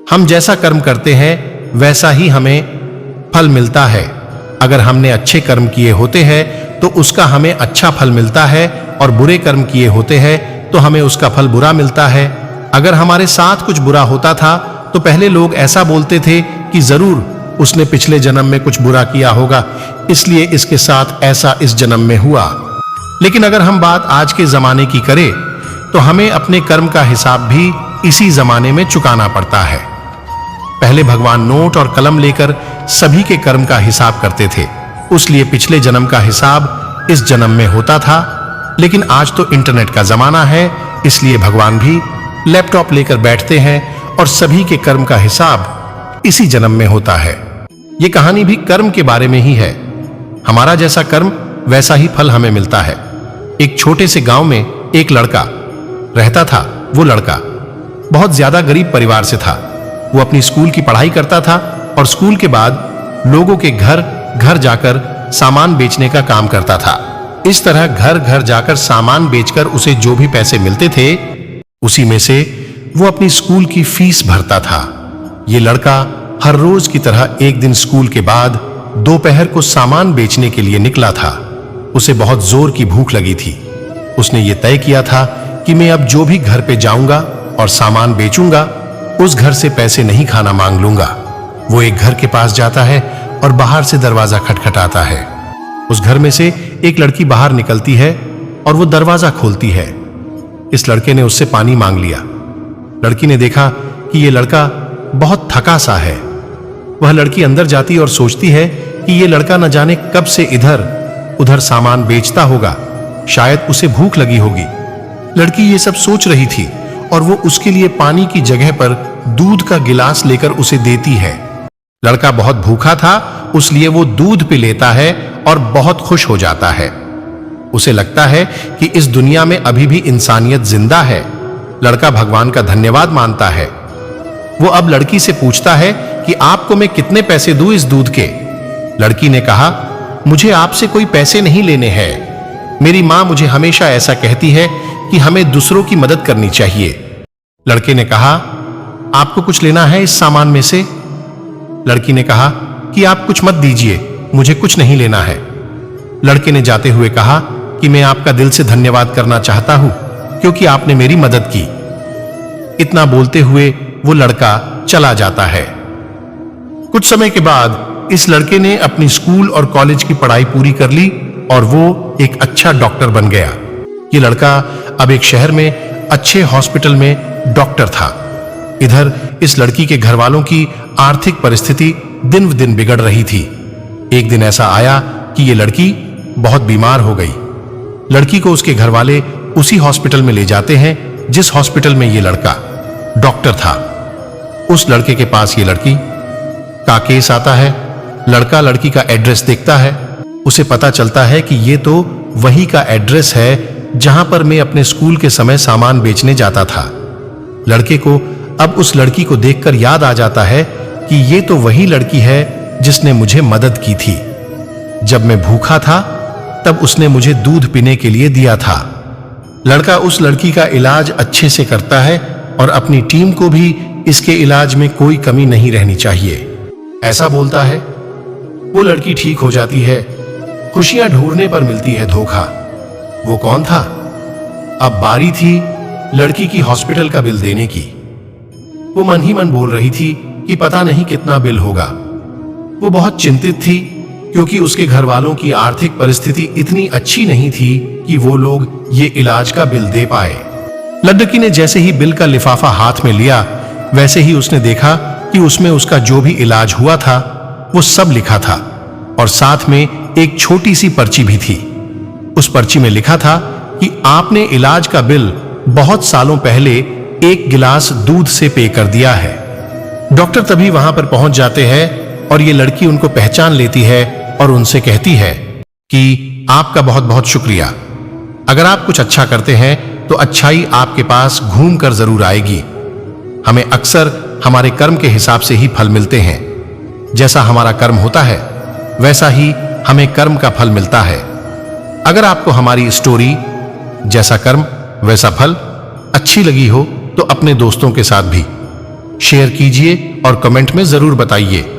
हम जैसा कर्म करते हैं वैसा ही हमें फल मिलता है। अगर हमने अच्छे कर्म किए होते हैं तो उसका हमें अच्छा फल मिलता है, और बुरे कर्म किए होते हैं तो हमें उसका फल बुरा मिलता है। अगर हमारे साथ कुछ बुरा होता था तो पहले लोग ऐसा बोलते थे कि जरूर उसने पिछले जन्म में कुछ बुरा किया होगा, इसलिए इसके साथ ऐसा इस जन्म में हुआ। लेकिन अगर हम बात आज के जमाने की करें तो हमें अपने कर्म का हिसाब भी इसी जमाने में चुकाना पड़ता है। पहले भगवान नोट और कलम लेकर सभी के कर्म का हिसाब करते थे, उसलिए पिछले जन्म का हिसाब इस जन्म में होता था। लेकिन आज तो इंटरनेट का जमाना है, इसलिए भगवान भी लैपटॉप लेकर बैठते हैं और सभी के कर्म का हिसाब इसी जन्म में होता है। यह कहानी भी कर्म के बारे में ही है। हमारा जैसा कर्म वैसा ही फल हमें मिलता है। एक छोटे से गांव में एक लड़का रहता था। वो लड़का बहुत ज्यादा गरीब परिवार से था। वो अपनी स्कूल की पढ़ाई करता था और स्कूल के बाद लोगों के घर घर जाकर सामान बेचने का काम करता था। इस तरह घर घर जाकर सामान बेचकर उसे जो भी पैसे मिलते थे उसी में से वो अपनी स्कूल की फीस भरता था। ये लड़का हर रोज की तरह एक दिन स्कूल के बाद दोपहर को सामान बेचने के लिए निकला था। उसे बहुत जोर की भूख लगी थी। उसने ये तय किया था कि मैं अब जो भी घर पे जाऊंगा और सामान बेचूंगा उस घर से पैसे नहीं खाना मांग लूंगा। वो एक घर के पास जाता है और बाहर से दरवाजा खटखटाता है। उस घर में से एक लड़की बाहर निकलती है और वो दरवाजा खोलती है। इस लड़के ने उससे पानी मांग लिया। लड़की ने देखा कि ये लड़का बहुत थका सा है। वह लड़की अंदर जाती और सोचती है कि ये लड़का न जाने कब से इधर उधर सामान बेचता होगा, शायद उसे भूख लगी होगी। लड़की ये सब सोच रही थी और वो उसके लिए पानी की जगह पर दूध का गिलास लेकर उसे देती है। लड़का बहुत भूखा था, इसलिए वो दूध पी लेता है और बहुत खुश हो जाता है। उसे लगता है कि इस दुनिया में अभी भी इंसानियत जिंदा है। लड़का भगवान का धन्यवाद मानता है। वो अब लड़की से पूछता है कि आपको मैं कितने पैसे दूं इस दूध के। लड़की ने कहा, मुझे आपसे कोई पैसे नहीं लेने हैं। मेरी मां मुझे हमेशा ऐसा कहती है कि हमें दूसरों की मदद करनी चाहिए। लड़के ने कहा, आपको कुछ लेना है इस सामान में से? लड़की ने कहा कि आप कुछ मत दीजिए, मुझे कुछ नहीं लेना है। लड़के ने जाते हुए कहा कि मैं आपका दिल से धन्यवाद करना चाहता हूं क्योंकि आपने मेरी मदद की। इतना बोलते हुए वो लड़का चला जाता है। कुछ समय के बाद इस लड़के ने अपनी स्कूल और कॉलेज की पढ़ाई पूरी कर ली और वो एक अच्छा डॉक्टर बन गया। ये लड़का अब एक शहर में अच्छे हॉस्पिटल में डॉक्टर था। इधर इस लड़की के घर वालों की आर्थिक परिस्थिति दिन ब दिन बिगड़ रही थी। एक दिन ऐसा आया कि ये लड़की बहुत बीमार हो गई। लड़की को उसके घर वाले उसी हॉस्पिटल में ले जाते हैं जिस हॉस्पिटल में ये लड़का डॉक्टर था। उस लड़के के पास ये लड़की का केस आता है। लड़का लड़की का एड्रेस देखता है। उसे पता चलता है कि ये तो वही का एड्रेस है जहां पर मैं अपने स्कूल के समय सामान बेचने जाता था। लड़के को अब उस लड़की को देखकर याद आ जाता है कि ये तो वही लड़की है जिसने मुझे मदद की थी। जब मैं भूखा था तब उसने मुझे दूध पीने के लिए दिया था। लड़का उस लड़की का इलाज अच्छे से करता है और अपनी टीम को भी इसके इलाज में कोई कमी नहीं रहनी चाहिए ऐसा बोलता है। वो लड़की ठीक हो जाती है। खुशियां ढूंढने पर मिलती है धोखा। वो कौन था? अब बारी थी लड़की की हॉस्पिटल का बिल देने की। वो मन ही मन बोल रही थी कि पता नहीं कितना बिल होगा। वो बहुत चिंतित थी क्योंकि उसके घर वालों की आर्थिक परिस्थिति इतनी अच्छी नहीं थी कि वो लोग ये इलाज का बिल दे पाए। लड़की ने जैसे ही बिल का लिफाफा हाथ में लिया वैसे ही उसने देखा कि उसमें उसका जो भी इलाज हुआ था वो सब लिखा था और साथ में एक छोटी सी पर्ची भी थी। उस पर्ची में लिखा था कि आपने इलाज का बिल बहुत सालों पहले एक गिलास दूध से पे कर दिया है। डॉक्टर तभी वहां पर पहुंच जाते हैं और ये लड़की उनको पहचान लेती है और उनसे कहती है कि आपका बहुत बहुत शुक्रिया। अगर आप कुछ अच्छा करते हैं तो अच्छाई आपके पास घूम कर जरूर आएगी। हमें अक्सर हमारे कर्म के हिसाब से ही फल मिलते हैं। जैसा हमारा कर्म होता है वैसा ही हमें कर्म का फल मिलता है। अगर आपको हमारी स्टोरी जैसा कर्म वैसा फल अच्छी लगी हो तो अपने दोस्तों के साथ भी शेयर कीजिए और कमेंट में जरूर बताइए।